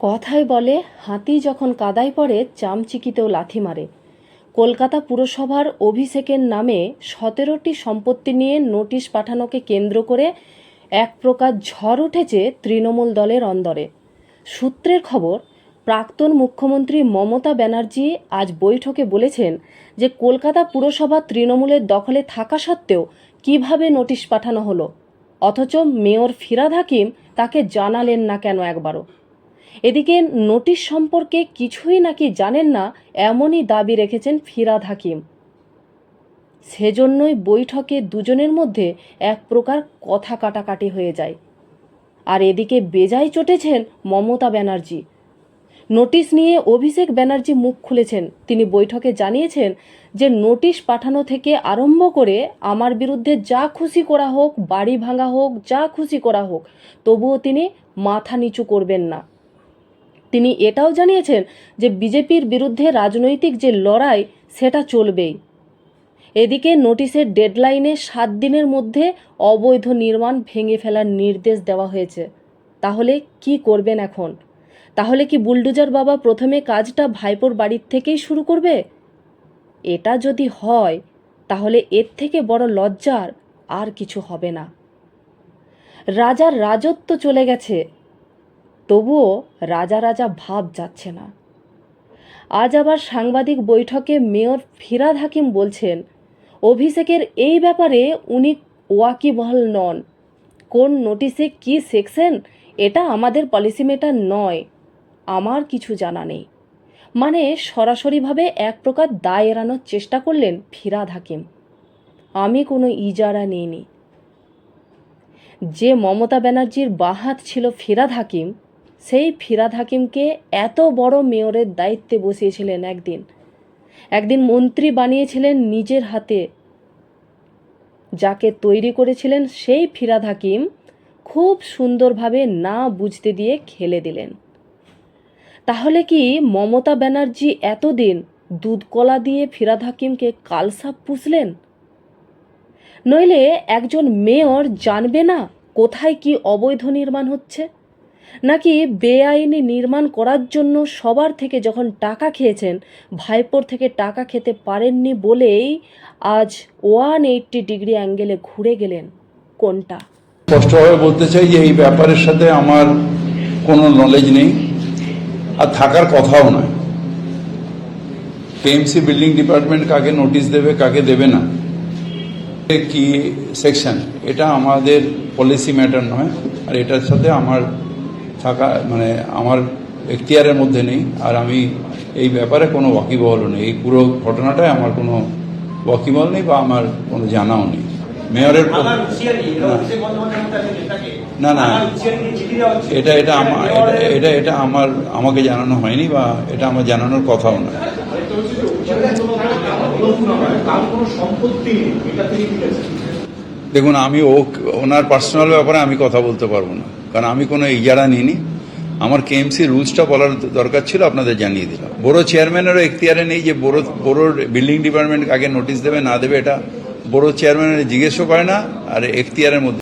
কথায় বলে হাতি যখন কাদায় পড়ে চামচিকিতেও লাথি মারে। কলকাতা পুরসভার অভিষেকের নামে ১৭টি সম্পত্তি নিয়ে নোটিশ পাঠানোকে কেন্দ্র করে এক প্রকার ঝড় উঠেছে তৃণমূল দলের অন্দরে। সূত্রের খবর, প্রাক্তন মুখ্যমন্ত্রী মমতা ব্যানার্জি আজ বৈঠকে বলেছেন যে কলকাতা পুরসভা তৃণমূলের দখলে থাকা সত্ত্বেও কিভাবে নোটিশ পাঠানো হলো, অথচ মেয়র ফিরহাদ হাকিম তাকে জানালেন না কেন একবারও। এদিকে নোটিশ সম্পর্কে কিছুই নাকি জানেন না এমনই দাবি রেখেছেন ফিরহাদ হাকিম। সেজন্যই বৈঠকে দুজনের মধ্যে এক প্রকার কথা কাটাকাটি হয়ে যায়। আর এদিকে বেজায় চটেছেন মমতা ব্যানার্জি। নোটিশ নিয়ে অভিষেক ব্যানার্জি মুখ খুলেছেন। তিনি বৈঠকে জানিয়েছেন যে নোটিশ পাঠানো থেকে আরম্ভ করে আমার বিরুদ্ধে যা খুশি করা হোক, বাড়ি ভাঙা হোক, যা খুশি করা হোক, তবুও তিনি মাথা নিচু করবেন না। তিনি এটাও জানিয়েছেন যে বিজেপির বিরুদ্ধে রাজনৈতিক যে লড়াই সেটা চলবেই। এদিকে নোটিশের ডেডলাইনে ৭ দিনের মধ্যে অবৈধ নির্মাণ ভেঙে ফেলার নির্দেশ দেওয়া হয়েছে। তাহলে কি করবেন এখন? তাহলে কি বুলডোজার বাবা প্রথমে কাজটা ভাইপোর বাড়ির থেকেই শুরু করবে? এটা যদি হয় তাহলে এর থেকে বড় লজ্জার আর কিছু হবে না। রাজার রাজত্ব চলে গেছে, তবুও রাজা রাজা ভাব যাচ্ছে না। আজ আবার সাংবাদিক বৈঠকে মেয়র ফিরহাদ হাকিম বলছেন অভিষেকের এই ব্যাপারে উনি ওয়াকিবহাল নন। কোন নোটিশে কি সেকশন এটা আমাদের পলিসি মেটার নয়, আমার কিছু জানা নেই। মানে সরাসরিভাবে এক প্রকার দায় এড়ানোর চেষ্টা করলেন ফিরহাদ হাকিম। আমি কোনো ইজারা নিইনি। যে মমতা ব্যানার্জির বাহাত ছিল ফিরহাদ হাকিম, সেই ফিরহাদ হাকিমকে এত বড় মেয়রের দায়িত্বে বসিয়েছিলেন, একদিন মন্ত্রী বানিয়েছিলেন নিজের হাতে। যাকে তৈরি করেছিলেন সেই ফিরহাদ হাকিম খুব সুন্দরভাবে না বুঝতে দিয়ে খেলে দিলেন। তাহলে কি মমতা ব্যানার্জি এতদিন দুধ কলা দিয়ে ফিরহাদ হাকিমকে কালসাপ পুষলেন? নইলে একজন মেয়র জানবে না কোথায় কি অবৈধ নির্মাণ হচ্ছে? নাকি বেআইনি নির্মাণ করার জন্য সবার থেকে যখন টাকা খেয়েছেন, ভাইপোর থেকে টাকা খেতে পারেননি বলেই আজ 180 ডিগ্রি অ্যাঙ্গেলে ঘুরে গেলেন? কোনটা? স্পষ্টভাবে বলতে চাই যে এই ব্যাপারের সাথে আমার কোনো নলেজ নেই, আর থাকার কথাও নয়। কেএমসি বিল্ডিং ডিপার্টমেন্ট কাকে নোটিশ দেবে, কাকে দেবে না, কি সেকশন, এটা আমাদের পলিসি ম্যাটার নয়। আর এটার সাথে আমার থাকা আমার এখতিয়ারের মধ্যে নেই। আর আমি এই ব্যাপারে কোনো ওয়াকিবহল নেই। এই পুরো ঘটনাটায় আমার কোনো ওয়াকিবহল নেই বা আমার কোনো জানাও নেই। মেয়রের না না এটা এটা এটা এটা আমাকে জানানো হয়নি বা এটা আমার জানানোর কথাও না। দেখুন, আমি ওনার পার্সোনাল ব্যাপারে আমি কথা বলতে পারবো না, কারণ আমি কোনো ইজারা নিইনি। আমার কেএমসি রুলসটা বলার দরকার ছিল, আপনাদের জানিয়ে দিলাম। বড় চেয়ারম্যানেরও এখতিয়ারে নেই যে বড় বিল্ডিং ডিপার্টমেন্ট আগে নোটিশ দেবে না দেবে, এটা বড় চেয়ারম্যানের জিজ্ঞেসও করে না, আর এখতিয়ারের মধ্যে